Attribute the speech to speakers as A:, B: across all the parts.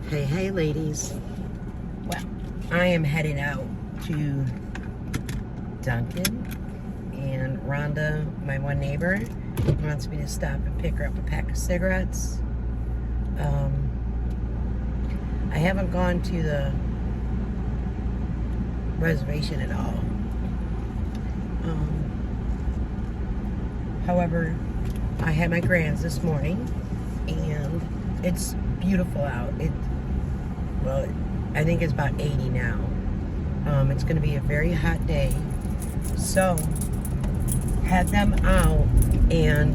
A: Hey, ladies. Well, I am headed out to Dunkin', and Rhonda, my one neighbor, wants me to stop and pick her up a pack of cigarettes. I haven't gone to the reservation at all. However, I had my grands this morning, and it's beautiful out. I think it's about 80 now. It's going to be a very hot day. So, had them out, and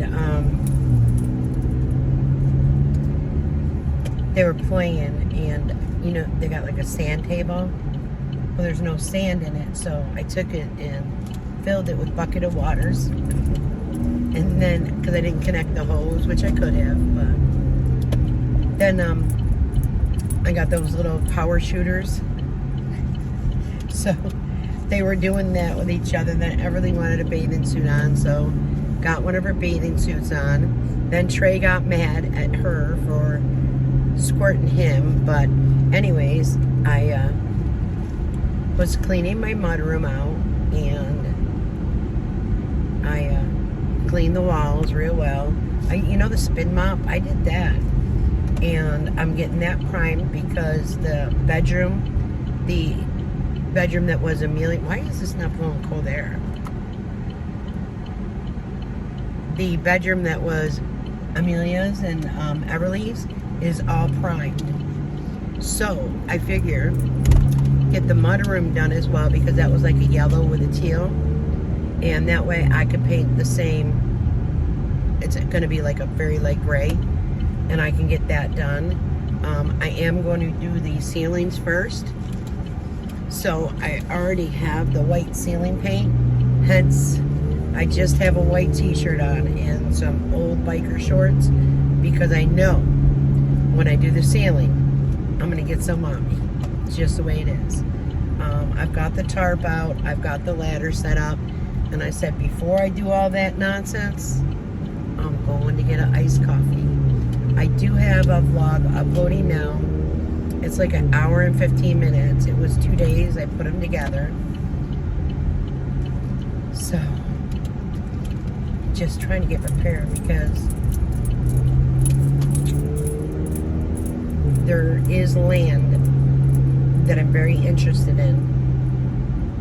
A: they were playing, and they got like a sand table. Well, there's no sand in it, so I took it and filled it with a bucket of waters. And then, because I didn't connect the hose, which I could have, but then I got those little power shooters. So they were doing that with each other. Then Everly wanted a bathing suit on, so got one of her bathing suits on. Then Trey got mad at her for squirting him. But anyways, I was cleaning my mudroom out, and I cleaned the walls real well. The spin mop, I did that. And I'm getting that primed because the bedroom that was Amelia, why is this not blowing cold air? The bedroom that was Amelia's and Everly's is all primed. So I figure get the mudroom done as well, because that was like a yellow with a teal. And that way I could paint the same. It's going to be like a very light gray, and I can get that done. I am going to do the ceilings first. So I already have the white ceiling paint. Hence, I just have a white t-shirt on and some old biker shorts, because I know when I do the ceiling, I'm going to get some on me. It's just the way it is. I've got the tarp out. I've got the ladder set up. And I said, before I do all that nonsense, I'm going to get an iced coffee. I do have a vlog uploading now. It's like an hour and 15 minutes. It was 2 days. I put them together. So, just trying to get prepared, because there is land that I'm very interested in.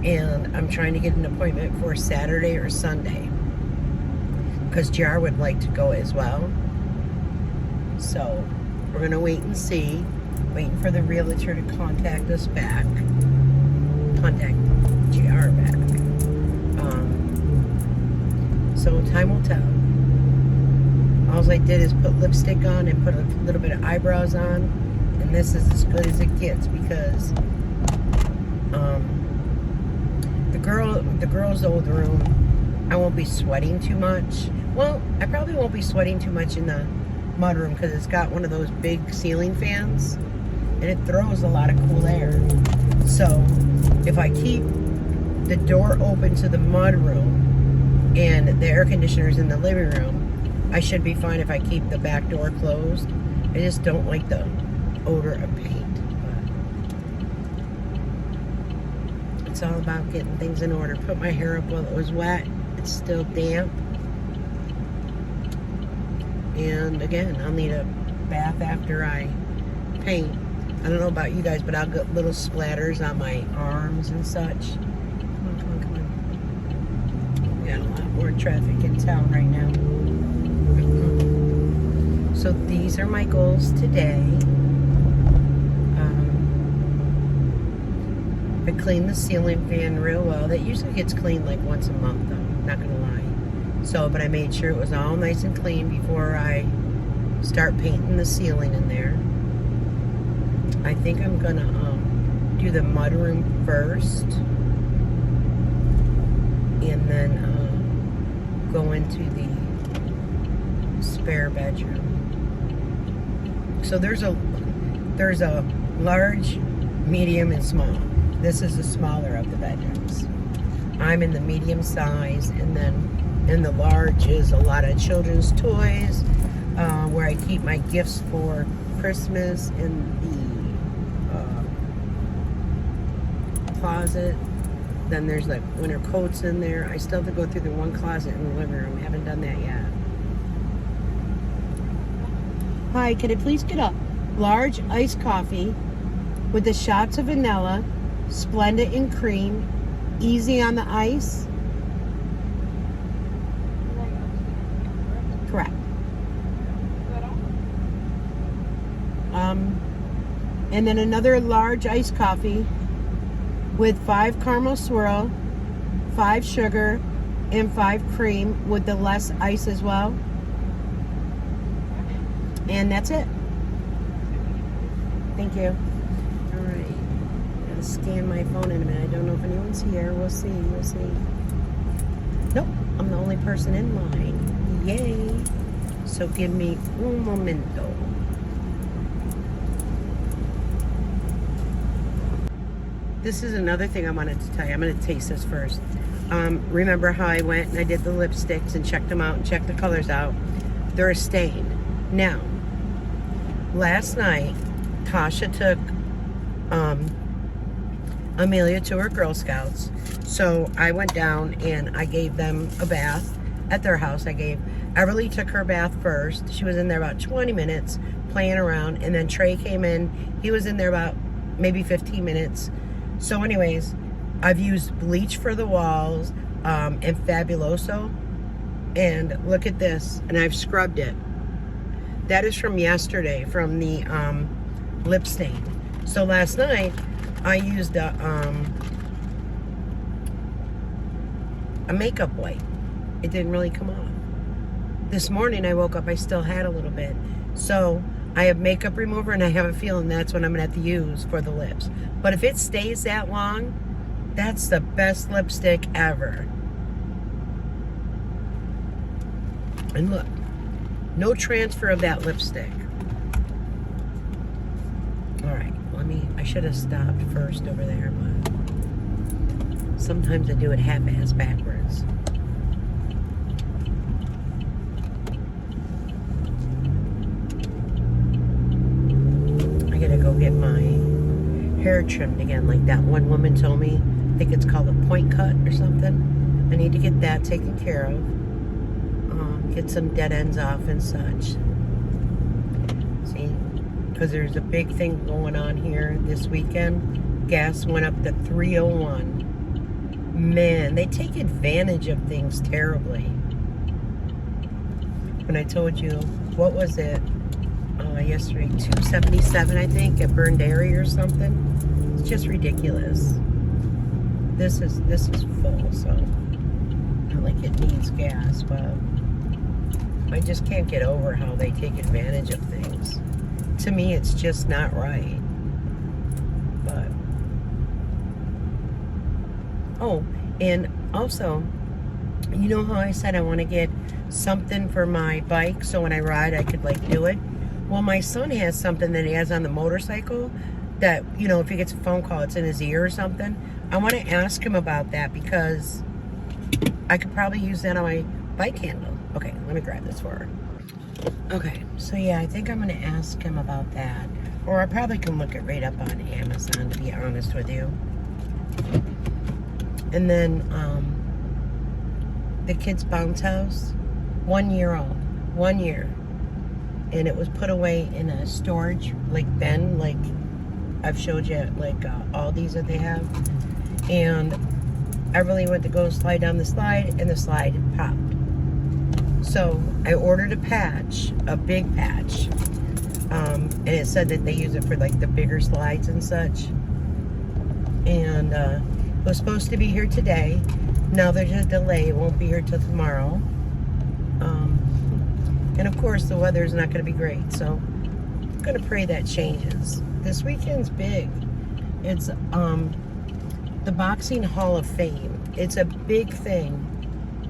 A: And I'm trying to get an appointment for Saturday or Sunday, because JR would like to go as well. So we're going to wait and see. Waiting for the realtor to contact us back. Contact JR back. So time will tell. All I did is put lipstick on and put a little bit of eyebrows on. And this is as good as it gets, because the girls' old room, I won't be sweating too much. Well, I probably won't be sweating too much in the mudroom, because it's got one of those big ceiling fans, and it throws a lot of cool air. So if I keep the door open to the mudroom and the air conditioner's in the living room, I should be fine if I keep the back door closed. I just don't like the odor of paint. It's all about getting things in order. Put my hair up while it was wet. It's still damp. And again, I'll need a bath after I paint. I don't know about you guys, but I'll get little splatters on my arms and such. Come on. We got a lot more traffic in town right now. So these are my goals today. I cleaned the ceiling fan real well. That usually gets cleaned like once a month, though, not gonna lie. So, but I made sure it was all nice and clean before I start painting the ceiling in there. I think I'm gonna do the mudroom first, and then go into the spare bedroom. So there's a large, medium, and small. This is the smaller of the bedrooms. I'm in the medium size, and then in the large is a lot of children's toys, where I keep my gifts for Christmas, and the closet. Then there's like winter coats in there. I still have to go through the one closet in the living room. I haven't done that yet. Hi, can I please get a large iced coffee with the shots of vanilla, Splenda in cream, easy on the ice? Correct. And then another large iced coffee with 5 caramel swirl, 5 sugar, and 5 cream with the less ice as well. And that's it. Thank you. All right. I'm gonna scan my phone in a minute. I don't know if anyone's here. We'll see. We'll see. Nope. I'm the only person in line. Yay. So give me un momento. This is another thing I wanted to tell you. I'm going to taste this first. Remember how I went and I did the lipsticks and checked them out and checked the colors out? They're a stain. Now, last night, Tasha took Amelia to her Girl Scouts. So I went down and I gave them a bath at their house. Everly took her bath first. She was in there about 20 minutes playing around. And then Trey came in. He was in there about maybe 15 minutes. So anyways, I've used bleach for the walls and Fabuloso. And look at this. And I've scrubbed it. That is from yesterday, from the lip stain. So last night, I used a makeup wipe. It didn't really come off. This morning, I woke up, I still had a little bit. So I have makeup remover, and I have a feeling that's what I'm going to have to use for the lips. But if it stays that long, that's the best lipstick ever. And look, no transfer of that lipstick. All right, I should have stopped first over there, but sometimes I do it half-ass backwards. I gotta go get my hair trimmed again, like that one woman told me. I think it's called a point cut or something. I need to get that taken care of. Get some dead ends off and such. See, because there's a big thing going on here this weekend. Gas went up to $3.01. Man, they take advantage of things terribly. When I told you, what was it? Yesterday, $2.77, I think, at Burned Dairy or something. It's just ridiculous. This is full, so not like it needs gas, but I just can't get over how they take advantage of things. To me, it's just not right. But oh, and also, you know how I said I want to get something for my bike so when I ride I could like do it? Well, my son has something that he has on the motorcycle that, you know, if he gets a phone call, it's in his ear or something. I want to ask him about that because I could probably use that on my bike handle. Okay, let me grab this for her. Okay, so yeah, I think I'm going to ask him about that. Or I probably can look it right up on Amazon, to be honest with you. And then the kids' bounce house, 1 year old, 1 year. And it was put away in a storage, like bin, like I've showed you, like Aldi's that they have. And Everly went to go slide down the slide, and the slide popped. So I ordered a patch, a big patch, and it said that they use it for like the bigger slides and such. And it was supposed to be here today. Now there's a delay; it won't be here till tomorrow. And of course, the weather's not going to be great, so I'm going to pray that changes. This weekend's big. It's the Boxing Hall of Fame. It's a big thing,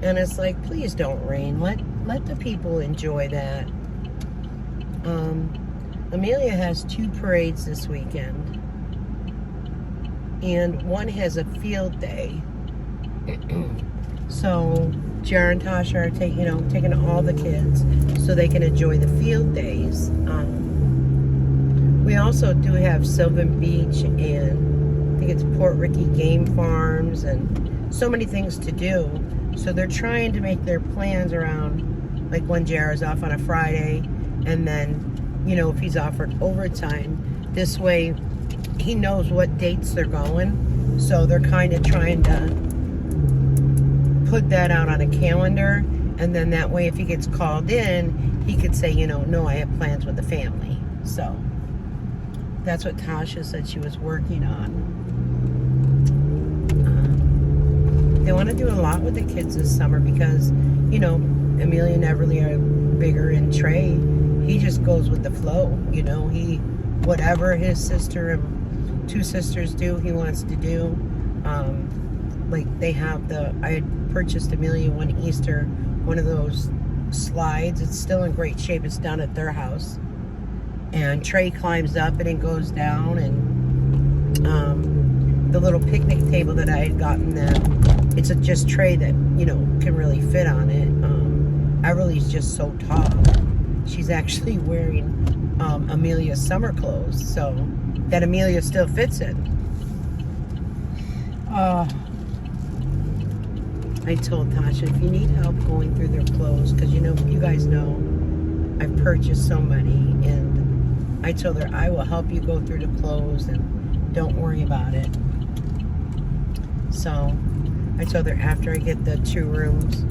A: and it's like, please don't rain. Let the people enjoy that. Amelia has 2 parades this weekend, and one has a field day. So Jar and Tasha are taking all the kids so they can enjoy the field days. We also do have Sylvan Beach and I think it's Port Ricky Game Farms and so many things to do. So they're trying to make their plans around, like when Jared's off on a Friday, and then, you know, if he's offered overtime, this way he knows what dates they're going. So they're kind of trying to put that out on a calendar, and then that way if he gets called in, he could say, you know, no, I have plans with the family. So that's what Tasha said she was working on. They want to do a lot with the kids this summer because, you know, Amelia and Everly are bigger, and Trey, he just goes with the flow. You know, he, whatever his sister and two sisters do, he wants to do. Like they have I had purchased Amelia one Easter, one of those slides. It's still in great shape. It's down at their house. And Trey climbs up and it goes down, and the little picnic table that I had gotten them, it's a just tray that, you know, can really fit on it. Everly's just so tall. She's actually wearing Amelia's summer clothes, so that Amelia still fits in. I told Tasha, if you need help going through their clothes, because, you know, you guys know I've purchased so many, and I told her I will help you go through the clothes and don't worry about it. So I told her after I get the 2 rooms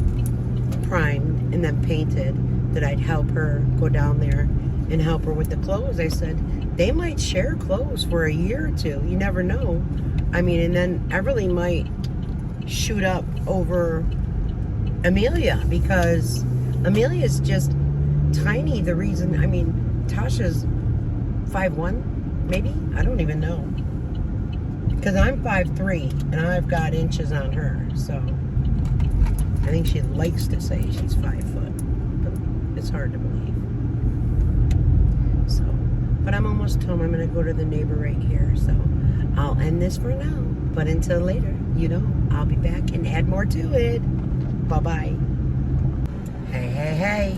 A: primed and then painted that I'd help her go down there and help her with the clothes. I said they might share clothes for a year or 2. You never know. I mean, and then Everly might shoot up over Amelia because Amelia's just tiny. The reason, I mean, Tasha's 5'1", maybe? I don't even know. Because I'm 5'3", and I've got inches on her, so I think she likes to say she's 5 foot, but it's hard to believe. So, but I'm almost home. I'm going to go to the neighbor right here, so I'll end this for now. But until later, you know, I'll be back and add more to it. Bye-bye. Hey.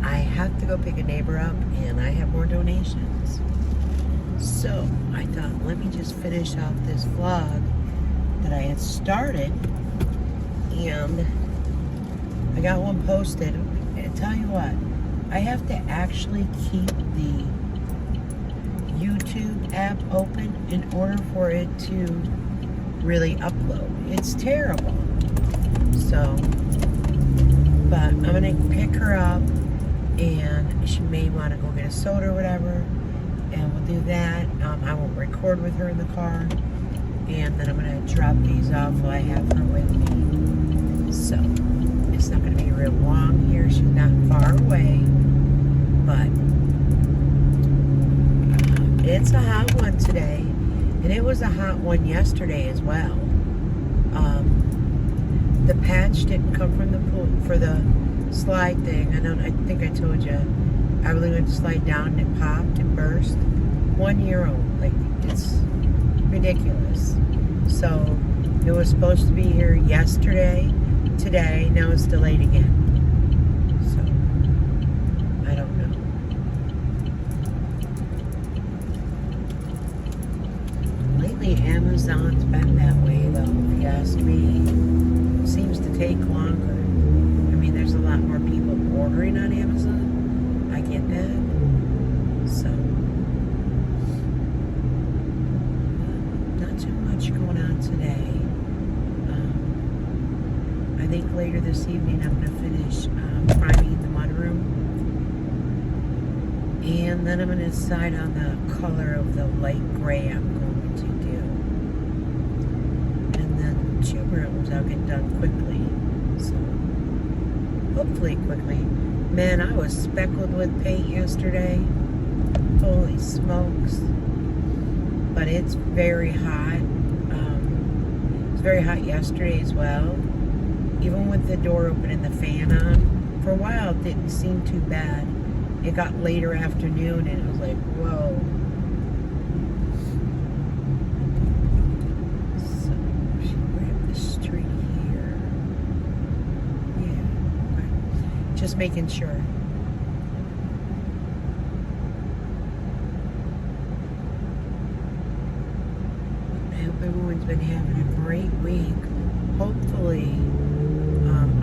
A: I have to go pick a neighbor up, and I have more donations. So I thought, let me just finish off this vlog that I had started, and I got one posted. I tell you what, I have to actually keep the YouTube app open in order for it to really upload. It's terrible. So, but I'm gonna pick her up, and she may want to go get a soda or whatever, and we'll do that. I won't record with her in the car, and then I'm going to drop these off while I have her with me. So it's not going to be real long here. She's not far away, but it's a hot one today, and it was a hot one yesterday as well. The patch didn't come from the pool for the slide thing. I think I told you. I really went to slide down and it popped and burst. 1 year old. Like, it's ridiculous. So it was supposed to be here yesterday, today, now it's delayed again. So I don't know. Lately Amazon's been that way though, if you ask me. It seems to take longer. I mean, there's a lot more people ordering on Amazon. I get that. So, not too much going on today. I think later this evening I'm going to finish priming the mudroom. And then I'm going to decide on the color of the light gray I'm going to do. And then 2 rooms I'll get done quickly. So, hopefully quickly. Man, I was speckled with paint yesterday. Holy smokes. But it's very hot. It was very hot yesterday as well. Even with the door open and the fan on. For a while it didn't seem too bad. It got later afternoon and it was like, whoa. So, should grab the street here. Yeah, okay. Just making sure. everyone's been having a great week. Hopefully,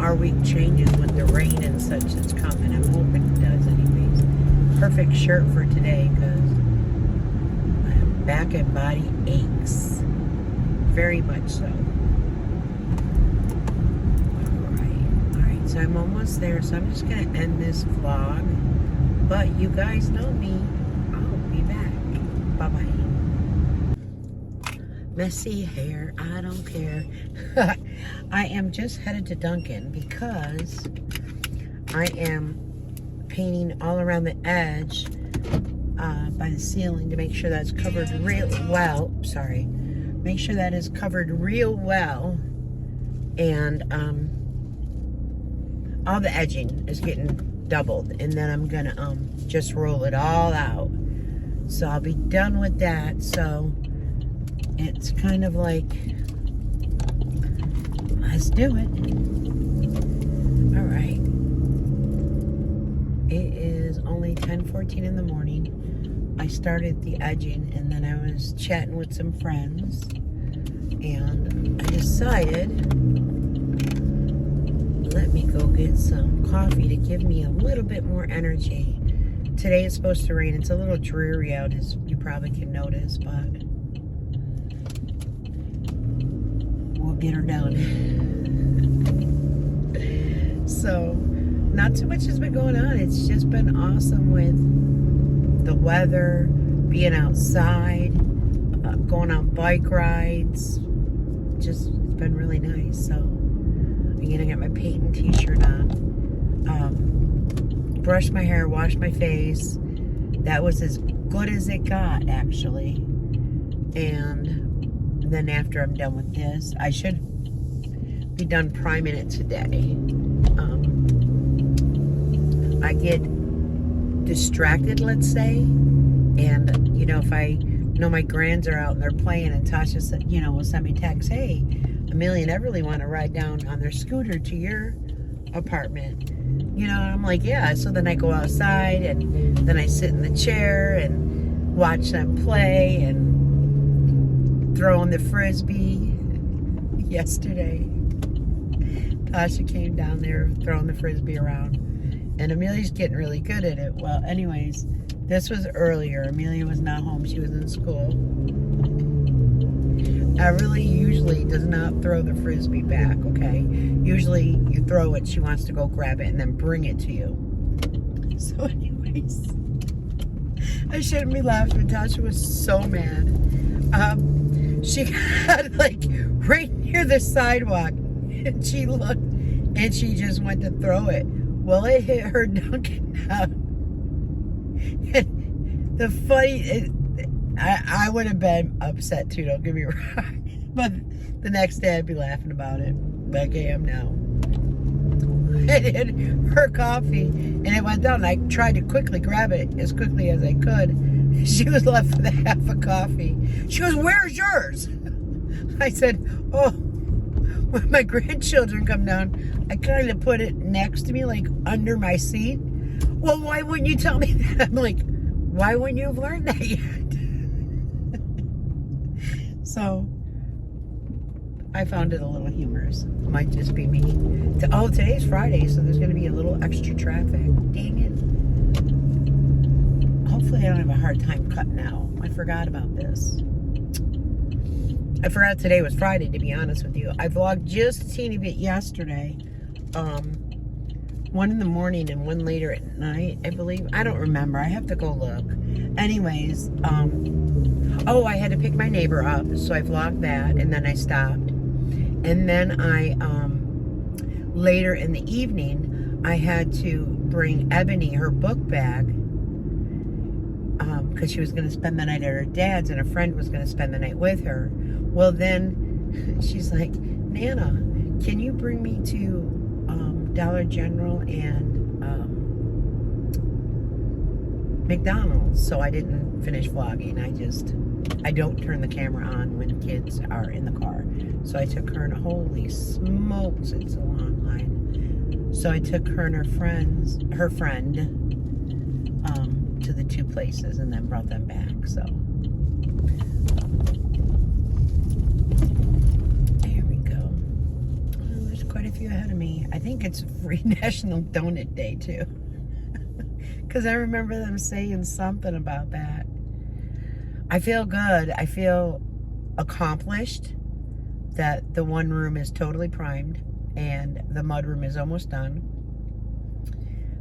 A: our week changes with the rain and such that's coming. I'm hoping it does anyways. Perfect shirt for today because my back and body aches. Very much so. Alright, so I'm almost there, so I'm just going to end this vlog. But you guys know me. I'll be back. Bye-bye. Messy hair, I don't care. I am just headed to Dunkin' because I am painting all around the edge by the ceiling to make sure that's covered real well. Sorry. Make sure that is covered real well. And all the edging is getting doubled. And then I'm going to just roll it all out. So I'll be done with that. So it's kind of like, let's do it. All right. It is only 10:14 in the morning. I started the edging and then I was chatting with some friends and I decided, let me go get some coffee to give me a little bit more energy. Today it's supposed to rain. It's a little dreary out, as you probably can notice, but we'll get her done. So, not too much has been going on. It's just been awesome with the weather, being outside, going on bike rides. Just, it's been really nice. So, I'm gonna get my Peyton t-shirt on. Brush my hair, wash my face. That was as good as it got, actually. And then after I'm done with this, I should be done priming it today. I get distracted, let's say, and you know, if I know my grands are out and they're playing and Tasha said, you know, will send me text, hey, Amelia and Everly want to ride down on their scooter to your apartment. You know, I'm like, yeah. So then I go outside and then I sit in the chair and watch them play and throw on the frisbee. Yesterday, Tasha came down there throwing the frisbee around. And Amelia's getting really good at it. Well, anyways, this was earlier. Amelia was not home. She was in school. Everly usually does not throw the frisbee back, okay? Usually you throw it, she wants to go grab it and then bring it to you. So anyways, I shouldn't be laughing. Tasha was so mad. She got like right near the sidewalk and she looked and she just went to throw it. Well, it hit her Dunkin' out. And the funny, I would have been upset too, don't get me wrong. But the next day I'd be laughing about it, like I am now. It hit her coffee and it went down. I tried to quickly grab it as quickly as I could. She was left with a half a coffee. She goes, where's yours? I said, oh, when my grandchildren come down, I kind of put it next to me, like under my seat. Well, why wouldn't you tell me that? I'm like, why wouldn't you have learned that yet? So, I found it a little humorous. It might just be me. Oh, today's Friday, so there's going to be a little extra traffic. Dang it. Hopefully I don't have a hard time cutting out. I forgot about this. I forgot today was Friday, to be honest with you. I vlogged just a teeny bit yesterday. One in the morning and one later at night, I believe. I don't remember. I have to go look. Anyways, oh, I had to pick my neighbor up, so I vlogged that, and then I stopped. And then I, later in the evening, I had to bring Ebony her book bag, because she was going to spend the night at her dad's, and a friend was going to spend the night with her. Well, then she's like, Nana, can you bring me to Dollar General and McDonald's? So I didn't finish vlogging. I don't turn the camera on when kids are in the car. So I took her, and holy smokes, it's a long line. So I took her and her friend, to the two places and then brought them back. So think it's Free National Donut Day too. Because I remember them saying something about that. I feel good. I feel accomplished that the one room is totally primed and the mudroom is almost done.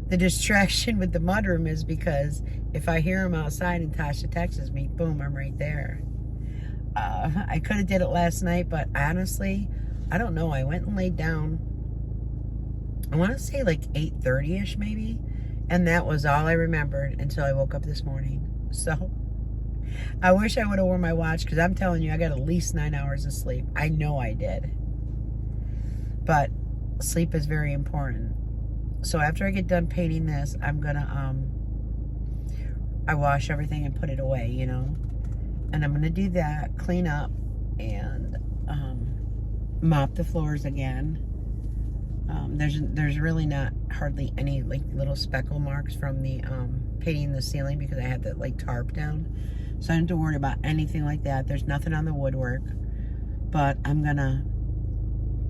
A: The distraction with the mudroom is because if I hear him outside and Tasha texts me, boom, I'm right there. I could have did it last night, but honestly, I don't know. I went and laid down, I want to say like 8:30ish maybe, and that was all I remembered until I woke up this morning. So I wish I would have worn my watch, because I'm telling you, I got at least 9 hours of sleep. I know I did. But sleep is very important. So after I get done painting this, I'm gonna I wash everything and put it away, you know. And I'm gonna do that, clean up, and mop the floors again. There's really not hardly any like little speckle marks from the painting the ceiling, because I had that like tarp down. So I don't have to worry about anything like that. There's nothing on the woodwork. But I'm gonna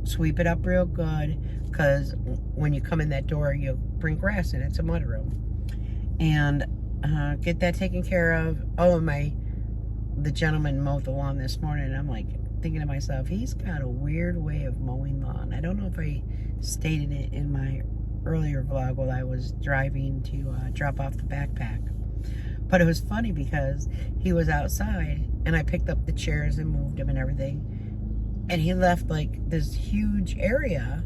A: sweep it up real good, because when you come in that door, you bring grass in. It's a mudroom. And get that taken care of. Oh, and the gentleman mowed the lawn this morning, and I'm like thinking to myself, he's got a weird way of mowing lawn. I don't know if I stated it in my earlier vlog while I was driving to drop off the backpack. But it was funny because he was outside, and I picked up the chairs and moved them and everything. And he left like this huge area,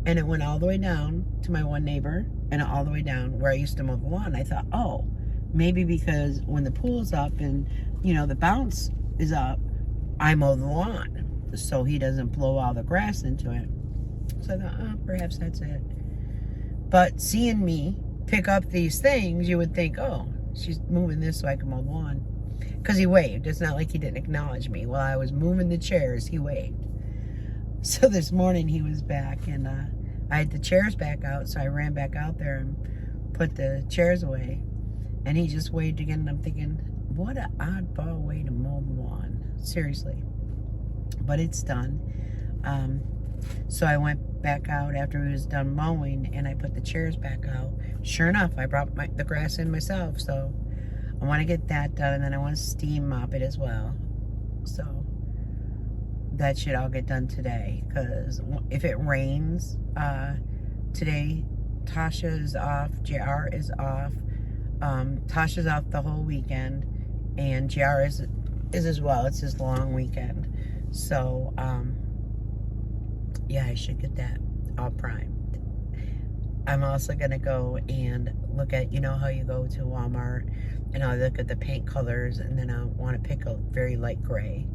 A: and it went all the way down to my one neighbor and all the way down where I used to mow the lawn. I thought, oh, maybe because when the pool's up and, you know, the bounce is up, I mow the lawn so he doesn't blow all the grass into it. So I thought, oh, perhaps that's it. But seeing me pick up these things, you would think, oh, she's moving this so I can mow the lawn. Because he waved. It's not like he didn't acknowledge me. While I was moving the chairs, he waved. So this morning he was back, and I had the chairs back out, so I ran back out there and put the chairs away. And he just waved again, and I'm thinking, what an oddball way to mow the lawn. Seriously. But it's done. So I went back out after he was done mowing, and I put the chairs back out. Sure enough, I brought the grass in myself, so I want to get that done, and then I want to steam mop it as well. So that should all get done today, because if it rains today, Tasha is off, JR is off. Tasha's off the whole weekend, and JR is as well. It's his long weekend. So yeah, I should get that all primed. I'm also gonna go and look at, you know how you go to Walmart and I'll look at the paint colors, and then I want to pick a very light gray,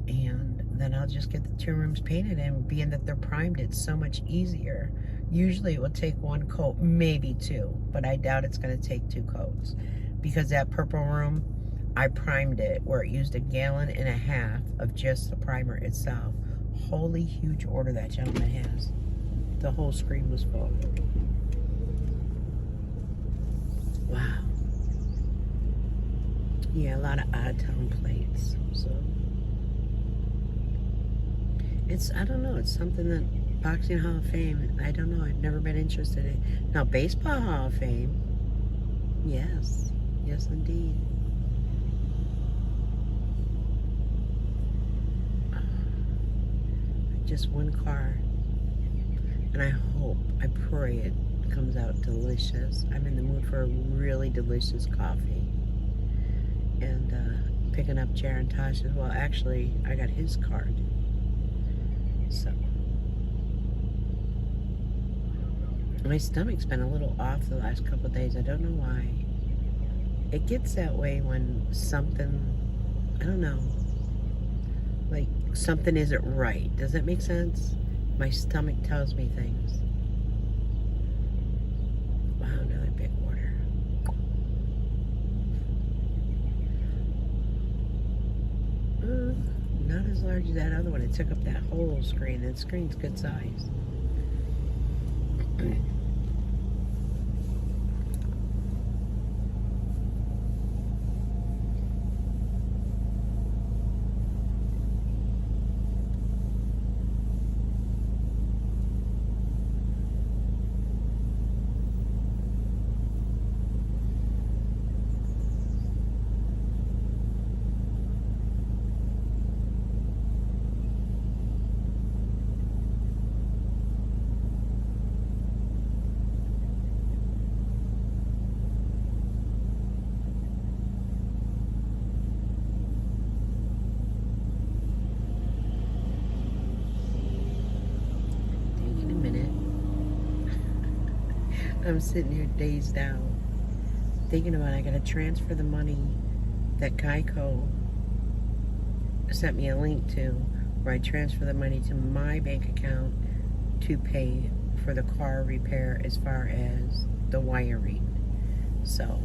A: and then I'll just get the two rooms painted. And being that they're primed, it's so much easier. Usually it will take one coat, maybe two, but I doubt it's going to take 2 coats, because that purple room, I primed it where it used 1.5 gallons of just the primer itself. Holy huge order that gentleman has. The whole screen was full. Wow. Yeah, a lot of odd town plates. So it's, I don't know, it's something that Boxing Hall of Fame, I don't know, I've never been interested in. Now, Baseball Hall of Fame, yes, yes indeed. Just one car, and I hope, I pray it comes out delicious. I'm in the mood for a really delicious coffee. And picking up Jaron Tosh as well. Actually, I got his card. So my stomach's been a little off the last couple of days. I don't know why. It gets that way when something, I don't know, like something isn't right. Does that make sense? My stomach tells me things. Wow, another big order. Not as large as that other one. It took up that whole screen. That screen's good size. I'm sitting here dazed out, thinking about I gotta transfer the money that Geico sent me a link to, where I transfer the money to my bank account to pay for the car repair as far as the wiring. So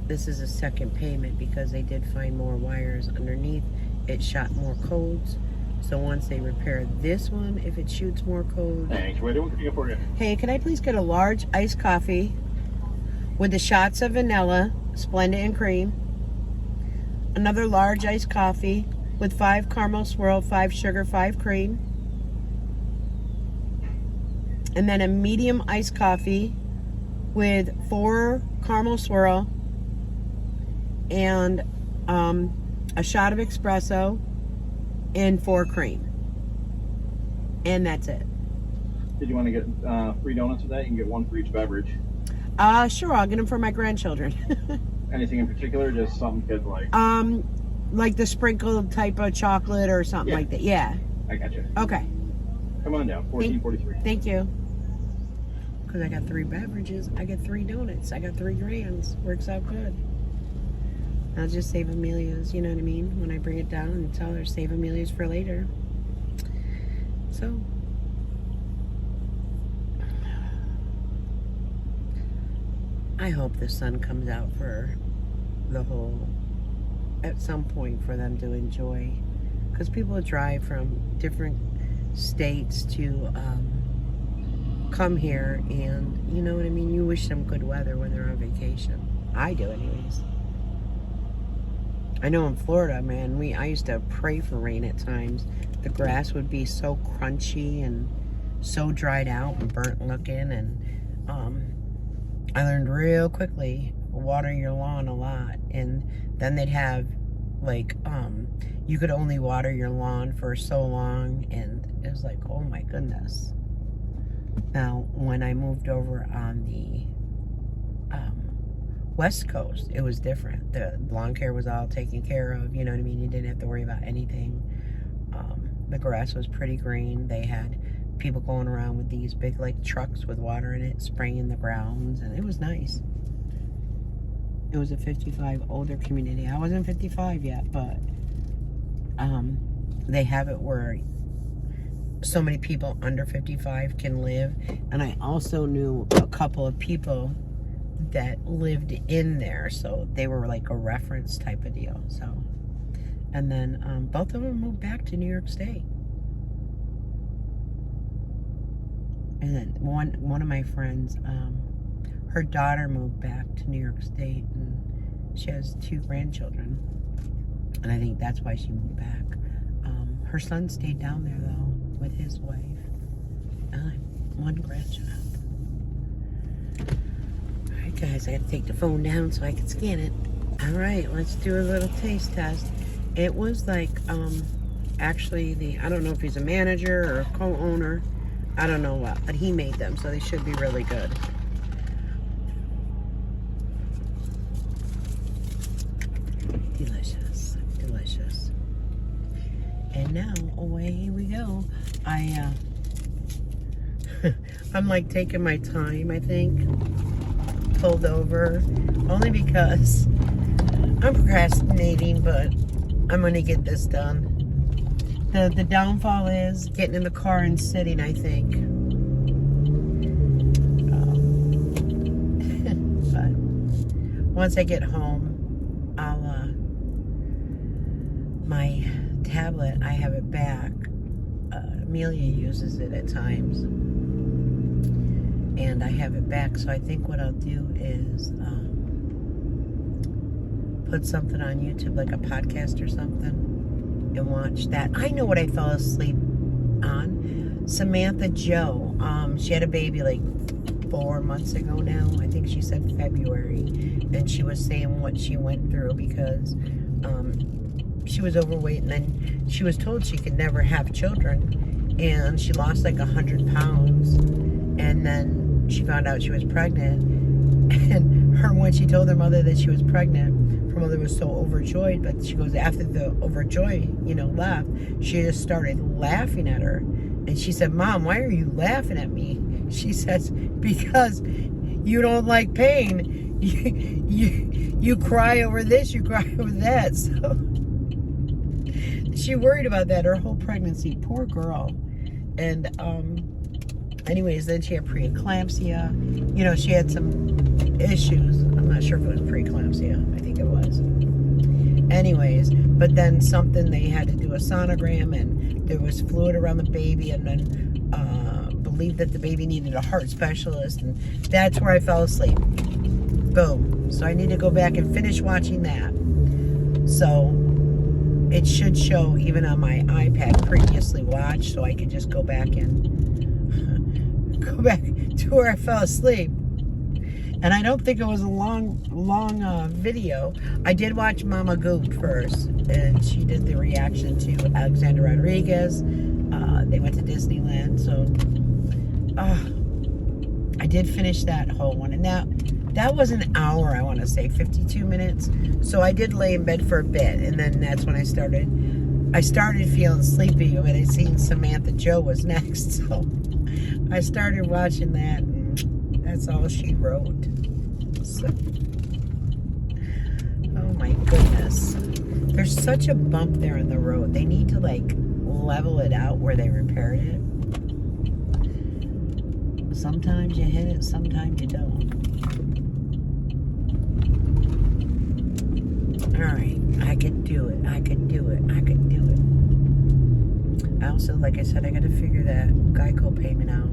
A: this is a second payment because they did find more wires underneath. It shot more codes. So once they repair this one, if it shoots more codes.
B: Thanks. What can I get for you?
A: Hey, can I please get a large iced coffee with the shots of vanilla, Splenda and cream? Another large iced coffee with 5 caramel swirl, 5 sugar, 5 cream. And then a medium iced coffee with 4 caramel swirl and a shot of espresso and 4 cream. And that's it.
B: Did you want to get free donuts with that? You can get 1 for each beverage.
A: Sure, I'll get them for my grandchildren.
B: Anything in particular? Just something kids like?
A: Like the sprinkled type of chocolate or something like that. Yeah.
B: I got you.
A: Okay.
B: Come on down. 1443.
A: Thank you. Because I got 3 beverages, I get 3 donuts, I got 3 grands. Works out good. I'll just save Amelia's, you know what I mean? When I bring it down and tell her save Amelia's for later. So I hope the sun comes out for the whole, at some point, for them to enjoy. Because people drive from different states to come here, and you know what I mean? You wish them good weather when they're on vacation. I do anyways. I know in Florida, man, I used to pray for rain at times. The grass would be so crunchy and so dried out and burnt looking, and I learned real quickly, water your lawn a lot. And then they'd have like you could only water your lawn for so long, and it was like, oh my goodness. Now when I moved over on the West Coast, it was different. The lawn care was all taken care of, you know what I mean? You didn't have to worry about anything. The grass was pretty green. They had people going around with these big like trucks with water in it, spraying the grounds, and it was nice. It was a 55 older community. I wasn't 55 yet, but they have it where so many people under 55 can live. And I also knew a couple of people that lived in there, so they were like a reference type of deal. So, and then both of them moved back to New York State. And then one of my friends, her daughter moved back to New York State, and she has 2 grandchildren, and I think that's why she moved back. Her son stayed down there though with his wife. 1 grandchild. All right, guys, I got to take the phone down so I can scan it. All right, let's do a little taste test. It was like actually I don't know if he's a manager or a co-owner. I don't know what, but he made them, so they should be really good. Delicious, delicious. And now away we go. I'm like taking my time, I think. Pulled over, only because I'm procrastinating, but I'm gonna get this done. The downfall is getting in the car and sitting, I think. But once I get home, I'll, my tablet, I have it back. Amelia uses it at times. And I have it back, so I think what I'll do is put something on YouTube, like a podcast or something, and watch that. I know what I fell asleep on. Samantha Joe. She had a baby like 4 months ago now. I think she said February. And she was saying what she went through because she was overweight, and then she was told she could never have children. And she lost like 100 pounds. And then she found out she was pregnant. And when she told her mother that she was pregnant, her mother was so overjoyed, but she goes, after the overjoy, left, she just started laughing at her. And she said, Mom, why are you laughing at me? She says, because you don't like pain. You cry over this, you cry over that. So she worried about that her whole pregnancy. Poor girl. And anyways, then she had preeclampsia. You know, she had some issues. I'm not sure if it was preeclampsia. I think it was. Anyways, but then something, they had to do a sonogram, and there was fluid around the baby, and then believed that the baby needed a heart specialist, and that's where I fell asleep. Boom. So I need to go back and finish watching that. So it should show even on my iPad previously watched, so I can just go back and go back to where I fell asleep. And I don't think it was a long video. I did watch Mama Goop first, and she did the reaction to Alexander Rodriguez. They went to Disneyland, so I did finish that whole one. And that was an hour, I want to say, 52 minutes. So I did lay in bed for a bit, and then that's when I started feeling sleepy when I seen Samantha Joe was next. So I started watching that, and that's all she wrote. So, oh my goodness. There's such a bump there in the road. They need to like level it out where they repaired it. Sometimes you hit it, sometimes you don't. Alright, I could do it. I could do it. I could do it. I also, like I said, I got to figure that Geico payment out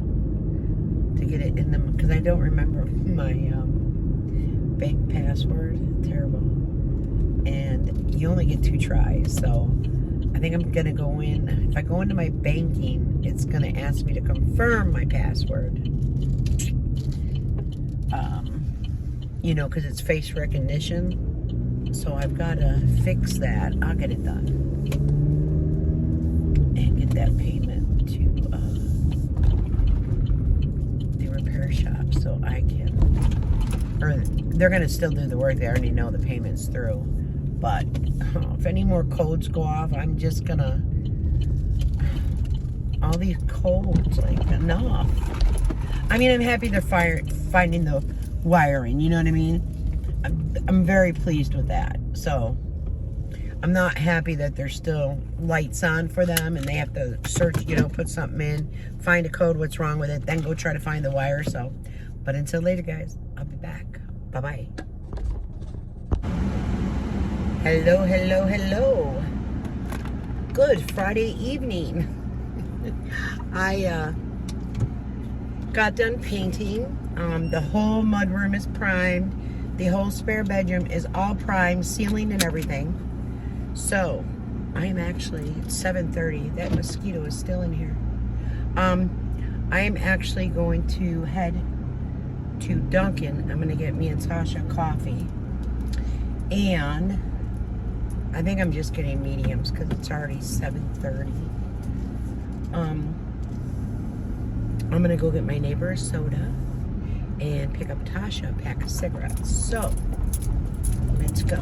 A: to get it in them, because I don't remember my bank password. Terrible. And you only get 2 tries, so I think I'm gonna go in. If I go into my banking, it's gonna ask me to confirm my password. You know, because it's face recognition. So I've got to fix that. I'll get it done and get that payment to the repair shop, so I can, or they're gonna still do the work. They already know the payment's through, but if any more codes go off, I'm just gonna, all these codes, like, enough. I mean, I'm happy they're finding the wiring, you know what I mean? I'm very pleased with that. So I'm not happy that there's still lights on for them and they have to search, you know, put something in, find a code, what's wrong with it, then go try to find the wire. So, but until later, guys, I'll be back. Bye-bye. Hello, hello, hello. Good Friday evening. I got done painting. The whole mudroom is primed. The whole spare bedroom is all primed, ceiling and everything. So, I am actually, it's 7:30. That mosquito is still in here. I am actually going to head to Dunkin'. I'm going to get me and Tasha coffee. And I think I'm just getting mediums because it's already 7:30. I'm going to go get my neighbor a soda and pick up Tasha a pack of cigarettes. So, let's go.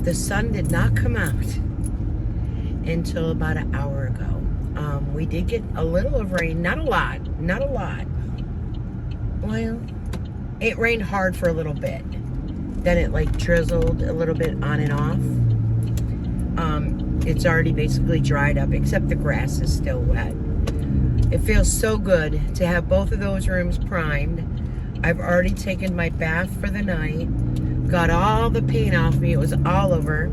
A: The sun did not come out until about an hour ago. We did get a little of rain, not a lot. Well, it rained hard for a little bit. Then it like drizzled a little bit on and off. It's already basically dried up, except the grass is still wet. It feels so good to have both of those rooms primed. I've already taken my bath for the night. Got all the paint off me. It was all over.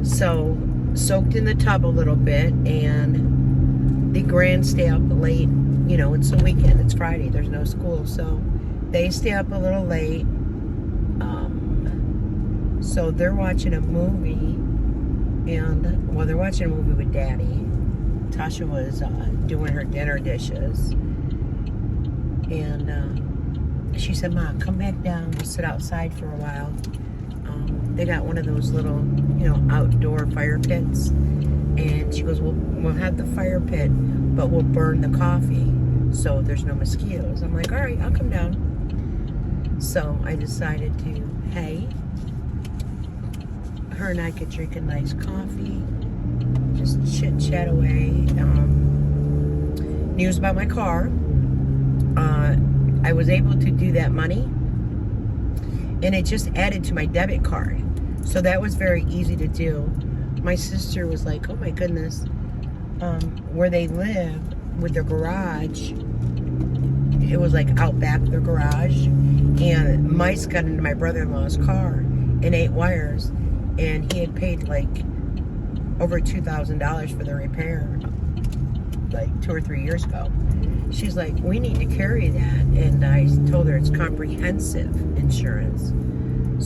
A: So, soaked in the tub a little bit. And the grand stay up late. You know, it's a weekend. It's Friday. There's no school. So, they stay up a little late. So, they're watching a movie. And, well, they're watching a movie with Daddy. Tasha was doing her dinner dishes, and she said, "Ma, come back down. We'll sit outside for a while." They got one of those little, you know, outdoor fire pits, and she goes, "We'll have the fire pit, but we'll burn the coffee so there's no mosquitoes." I'm like, "All right, I'll come down." So I decided to, hey, her and I could drink a nice coffee. Just chit chat away. News about my car. I was able to do that money, and it just added to my debit card. So that was very easy to do. My sister was like, oh my goodness, where they live with their garage, it was like out back of their garage, and mice got into my brother-in-law's car and ate wires, and he had paid like over $2,000 for the repair like 2 or 3 years ago. She's like, we need to carry that, and I told her it's comprehensive insurance,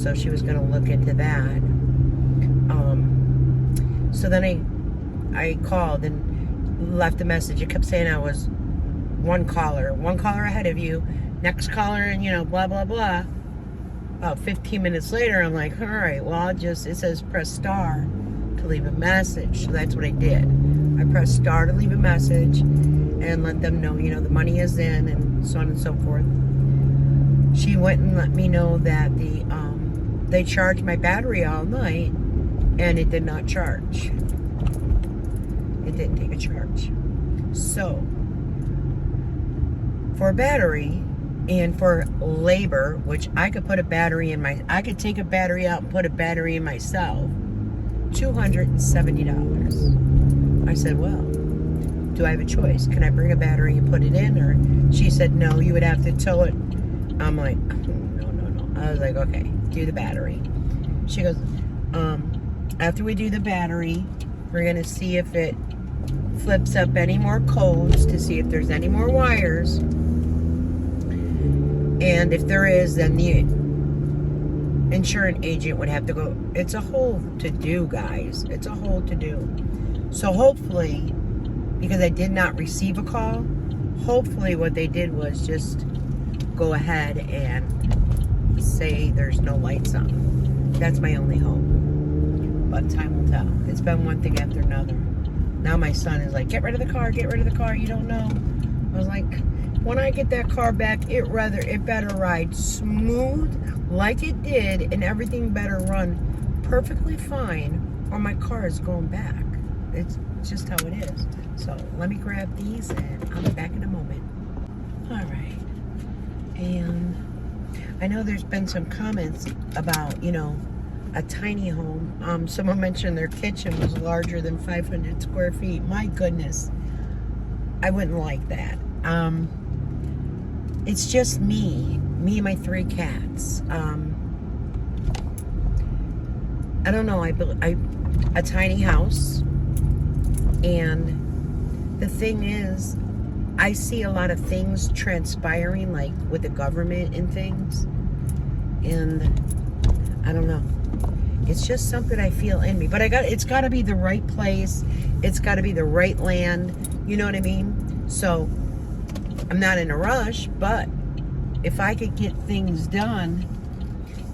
A: so she was going to look into that. So then I called and left a message. It kept saying I was one caller ahead of you, next caller, and blah blah blah. About 15 minutes later, I'm like, all right, well, it says press star to leave a message. So that's what I did. I pressed star to leave a message and let them know, the money is in, and so on and so forth. She went and let me know that they charged my battery all night, and it did not charge. It didn't take a charge. So, for a battery and for labor, which I could put a battery in I could take a battery out and put a battery in myself, $270. I said, well, do I have a choice? Can I bring a battery and put it in? Or she said, no, you would have to tow it. I'm like, no. I was like, okay, do the battery. She goes, after we do the battery, we're going to see if it flips up any more codes to see if there's any more wires. And if there is, then the insurance agent would have to go. It's a whole to-do, guys. It's a whole to-do. So hopefully, because I did not receive a call, hopefully what they did was just go ahead and say there's no lights on. That's my only hope. But time will tell. It's been one thing after another. Now my son is like, get rid of the car, you don't know. I was like, when I get that car back, it better ride smooth like it did, and everything better run perfectly fine, or my car is going back. It's just how it is. So let me grab these, and I'll be back in a moment. All right. And I know there's been some comments about, a tiny home. Someone mentioned their kitchen was larger than 500 square feet. My goodness, I wouldn't like that. It's just me and my 3 cats. I don't know. A tiny house, and the thing is, I see a lot of things transpiring, like with the government and things, and I don't know. It's just something I feel in me. But it's got to be the right place. It's got to be the right land. You know what I mean? So I'm not in a rush, but if I could get things done,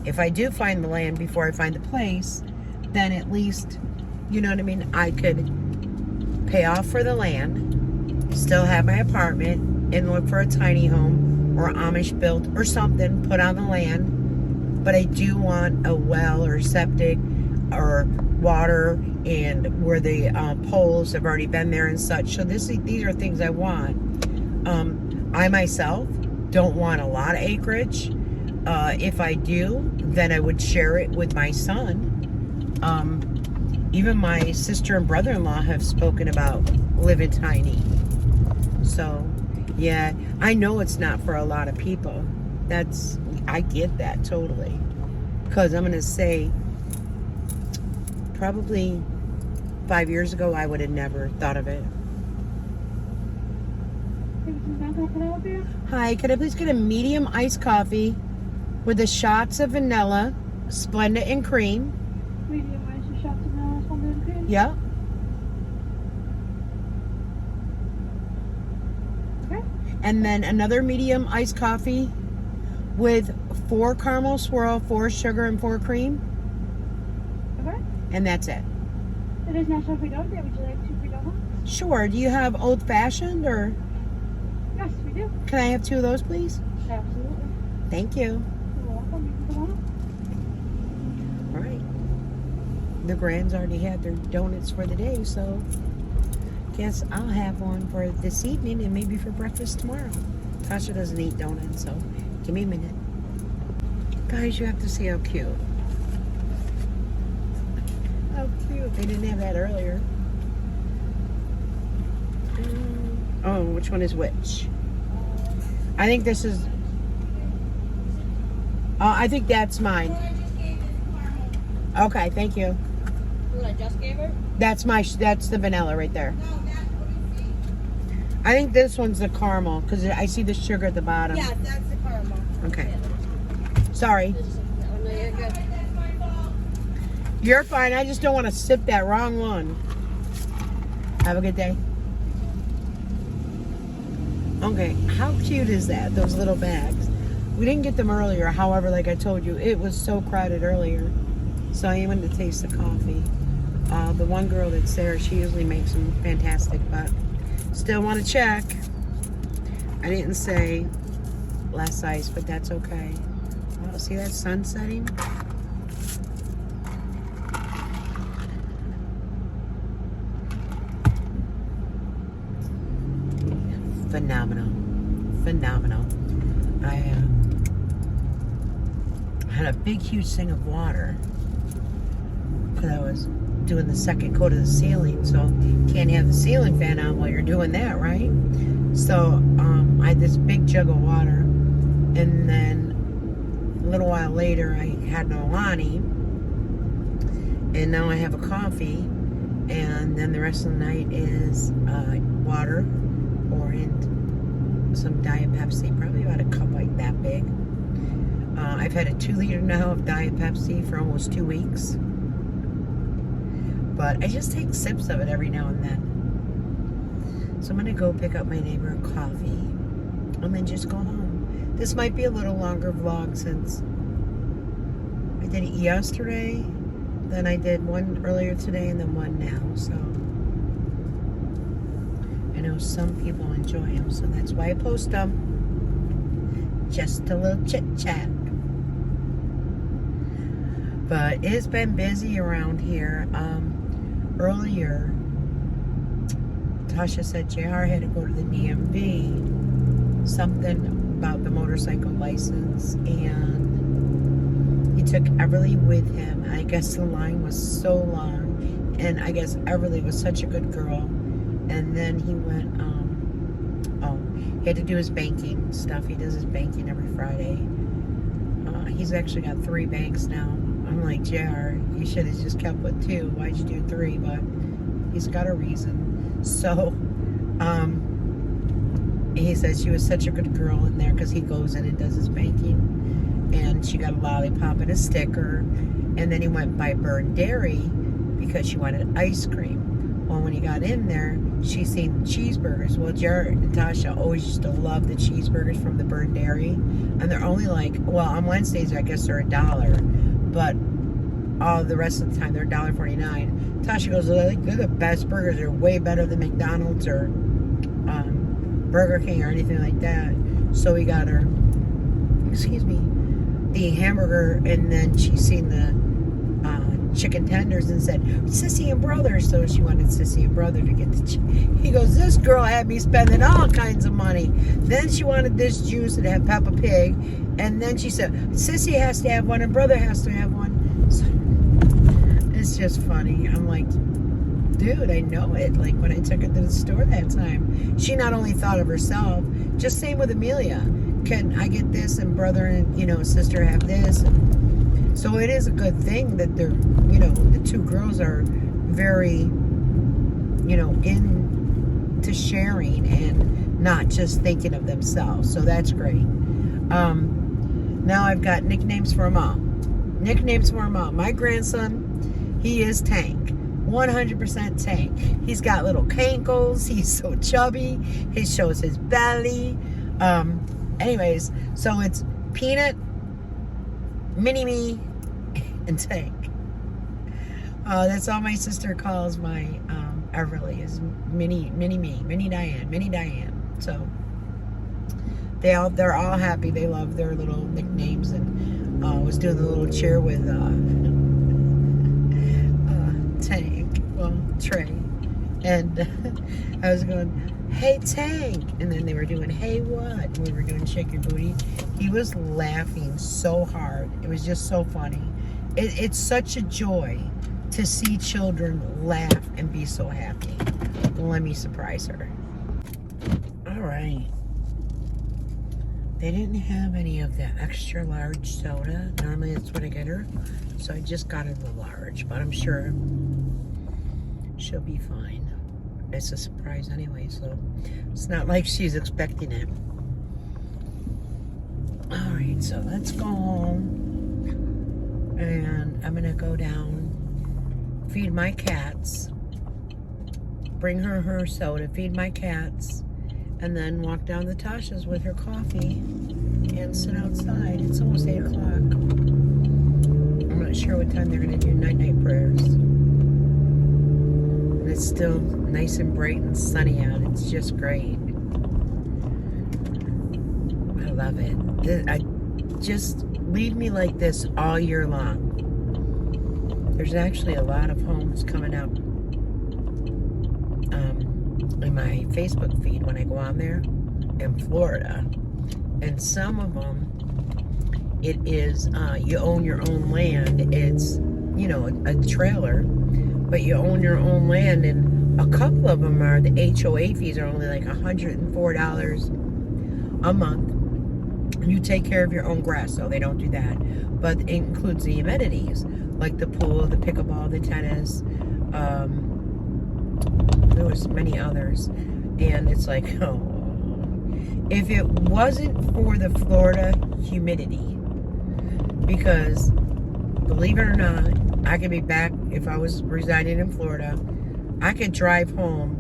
A: if I do find the land before I find the place, then at least, you know what I mean, I could pay off for the land, still have my apartment, and look for a tiny home or Amish built or something, put on the land. But I do want a well or septic or water, and where the poles have already been there and such. So these are things I want. I myself don't want a lot of acreage. If I do, then I would share it with my son. Even my sister and brother-in-law have spoken about living tiny. So, yeah, I know it's not for a lot of people. I get that totally. Because I'm going to say, probably 5 years ago, I would have never thought of it. Hi, could I please get a medium iced coffee with the shots of vanilla, Splenda, and cream?
C: Medium ice with shots of vanilla, Splenda, and cream?
A: Yeah.
C: Okay.
A: And then another medium iced coffee with 4 caramel swirl, 4 sugar, and 4 cream.
C: Okay.
A: And that's it.
C: It is National Free Donut Day. Would you like 2 free donuts?
A: Sure. Do you have old fashioned, or
C: Yes, we do.
A: can I have 2 of those, please?
C: Absolutely.
A: Thank you.
C: You're welcome. You can come on.
A: All right. The Grands already had their donuts for the day, so guess I'll have one for this evening and maybe for breakfast tomorrow. Tasha doesn't eat donuts, so give me a minute. Guys, you have to see how cute. How cute. They didn't have that earlier. Oh, which one is which? I think this is... I think that's mine. Okay, thank you.
C: What I just gave her?
A: That's the vanilla right there. I think this one's the caramel because I see the sugar at the bottom.
C: Yeah, that's the caramel.
A: Okay. Sorry.
C: Oh, no, you're good.
A: You're fine. I just don't want to sip that wrong one. Have a good day. Okay, how cute is that? Those little bags. We didn't get them earlier. However, like I told you, it was so crowded earlier. So I wanted to taste the coffee. The one girl that's there, she usually makes them fantastic, but still want to check. I didn't say less ice, but that's okay. Oh, see that sun setting? Phenomenal. Phenomenal. I had a big, huge thing of water because I was doing the second coat of the ceiling, so you can't have the ceiling fan on while you're doing that, right? So I had this big jug of water, and then a little while later I had an Alani, and now I have a coffee, and then the rest of the night is water and some Diet Pepsi, probably about a cup like that big. I've had a 2 liter now of Diet Pepsi for almost 2 weeks. But I just take sips of it every now and then. So I'm going to go pick up my neighbor a coffee and then just go home. This might be a little longer vlog since I did it yesterday, then I did one earlier today, and then one now. So I know some people enjoy them, so that's why I post them. Just a little chit chat. But it's been busy around here. Earlier, Tasha said JR had to go to the DMV, something about the motorcycle license, and he took Everly with him. I guess the line was so long, and I guess Everly was such a good girl. And then he went, he had to do his banking stuff. He does his banking every Friday. He's actually got 3 banks now. I'm like, JR, you should have just kept with 2. Why'd you do 3? But he's got a reason. So, he says she was such a good girl in there because he goes in and does his banking. And she got a lollipop and a sticker. And then he went by Burn Dairy because she wanted ice cream. Well, when he got in there, she seen cheeseburgers. Well, Jared and Natasha always used to love the cheeseburgers from the Burn Dairy. And they're only like, well, on Wednesdays, I guess they're $1. But all the rest of the time, they're $1.49. Tasha goes, they're the best burgers. They're way better than McDonald's or Burger King or anything like that. So we got her, the hamburger, and then she seen the chicken tenders and said, Sissy and Brother. So she wanted Sissy and Brother to get the He goes, this girl had me spending all kinds of money. Then she wanted this juice that had Peppa Pig. And then she said, Sissy has to have one and Brother has to have one. So, it's just funny. I'm like, dude, I know it. Like when I took her to the store that time, she not only thought of herself, just same with Amelia. Can I get this and Brother and, sister have this? And so it is a good thing that they're, the 2 girls are very, into sharing and not just thinking of themselves. So that's great. Now I've got nicknames for them all. My grandson, he is Tank. 100% Tank. He's got little cankles. He's so chubby. He shows his belly. Anyways, so it's Peanut, Mini-Me, and Tank. That's all my sister calls my Everly is Mini-Me, Mini Diane. So they're all happy. They love their little nicknames, and was doing the little cheer with Tank, well, Trey, and I was going, hey Tank, and then they were doing hey what, and we were doing shake your booty. He was laughing so hard. It was just so funny. It's such a joy to see children laugh and be so happy. Let me surprise her. All right. They didn't have any of the extra large soda. Normally that's what I get her. So I just got her the large, but I'm sure she'll be fine. It's a surprise anyway, so it's not like she's expecting it. All right, so let's go home. And I'm gonna go down, feed my cats, bring her soda, feed my cats, and then walk down to Tasha's with her coffee and sit outside. It's almost 8 o'clock. I'm not sure what time they're gonna do night prayers. And it's still nice and bright and sunny out. It's just great. I love it. Just leave me like this all year long. There's actually a lot of homes coming up in my Facebook feed when I go on there in Florida. And some of them, it is, you own your own land. It's, you know, a trailer, but you own your own land. And a couple of them are, the HOA fees are only like $104 a month. You take care of your own grass, so they don't do that. But it includes the amenities, like the pool, the pickleball, the tennis. There was many others. And it's like, oh. If it wasn't for the Florida humidity, because believe it or not, I could be back, if I was residing in Florida, I could drive home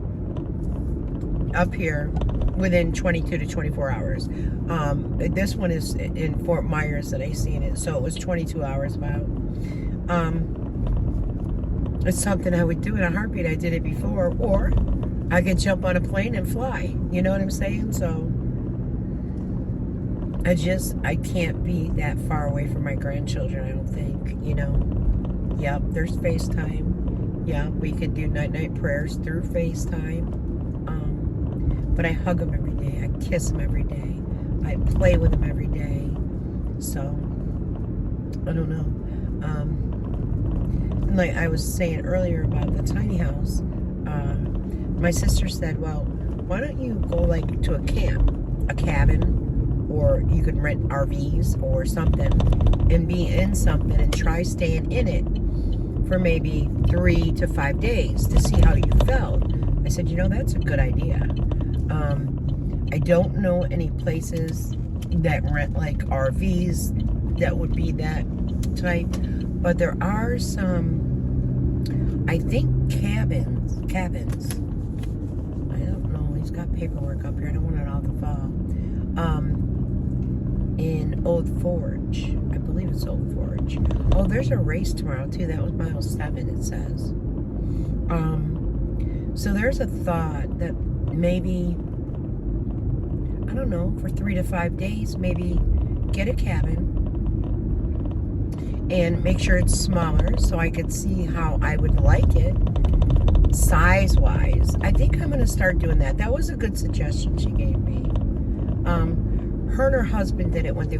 A: up here within 22 to 24 hours. This one is in Fort Myers that I seen it, so it was 22 hours about. It's something I would do in a heartbeat. I did it before, or I could jump on a plane and fly. You know what I'm saying? So I can't be that far away from my grandchildren, I don't think, you know. Yep, there's FaceTime. Yeah, we could do night prayers through FaceTime. But I hug them every day. I kiss them every day. I play with them every day. So, I don't know. Like I was saying earlier about the tiny house, my sister said, well, why don't you go like to a camp, a cabin, or you could rent RVs or something and be in something and try staying in it for maybe 3 to 5 days to see how you felt. I said, you know, that's a good idea. I don't know any places that rent like RVs that would be that type, but there are some, I think cabins. I don't know, he's got paperwork up here, I don't want it all to fall. In Old Forge, I believe it's Old Forge. Oh, there's a race tomorrow too, that was mile 7 it says. So there's a thought that maybe, I don't know, for 3 to 5 days, maybe get a cabin and make sure it's smaller so I could see how I would like it size-wise. I think I'm going to start doing that. That was a good suggestion she gave me. Her and her husband did it when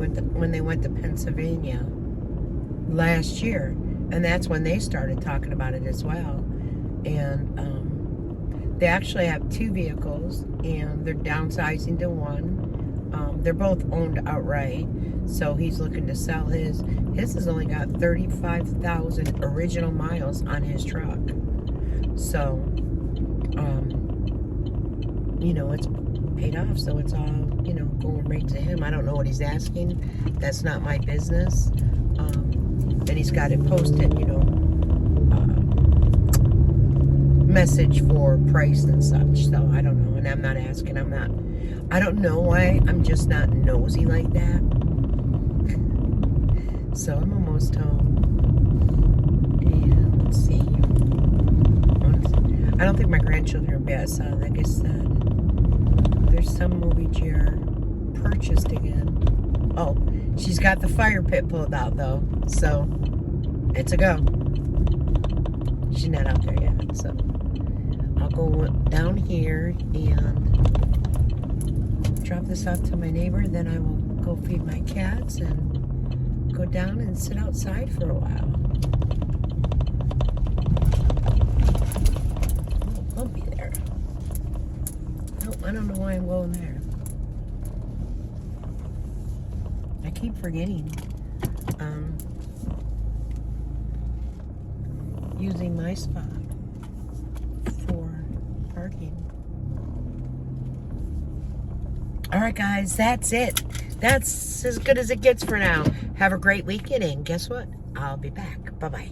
A: they went to Pennsylvania last year, and that's when they started talking about it as well. And they actually have 2 vehicles, and they're downsizing to 1. They're both owned outright, so he's looking to sell his. His has only got 35,000 original miles on his truck. So, you know, it's paid off, so it's all, you know, going right to him. I don't know what he's asking. That's not my business. And he's got it posted, you know, message for price and such. So I don't know, and I'm not asking. I don't know why. I'm just not nosy like that. So I'm almost home. And let's see. I don't think my grandchildren are bad. So like I said, there's some movie Jer purchased again. Oh, she's got the fire pit pulled out though. So it's a go. She's not out there yet. So I'll go down here and drop this off to my neighbor. Then I will go feed my cats and go down and sit outside for a while. Oh, bumpy there. Nope, I don't know why I'm going there. I keep forgetting. Using my spot for parking. All right, guys, that's it. That's as good as it gets for now. Have a great weekend, and guess what? I'll be back. Bye-bye.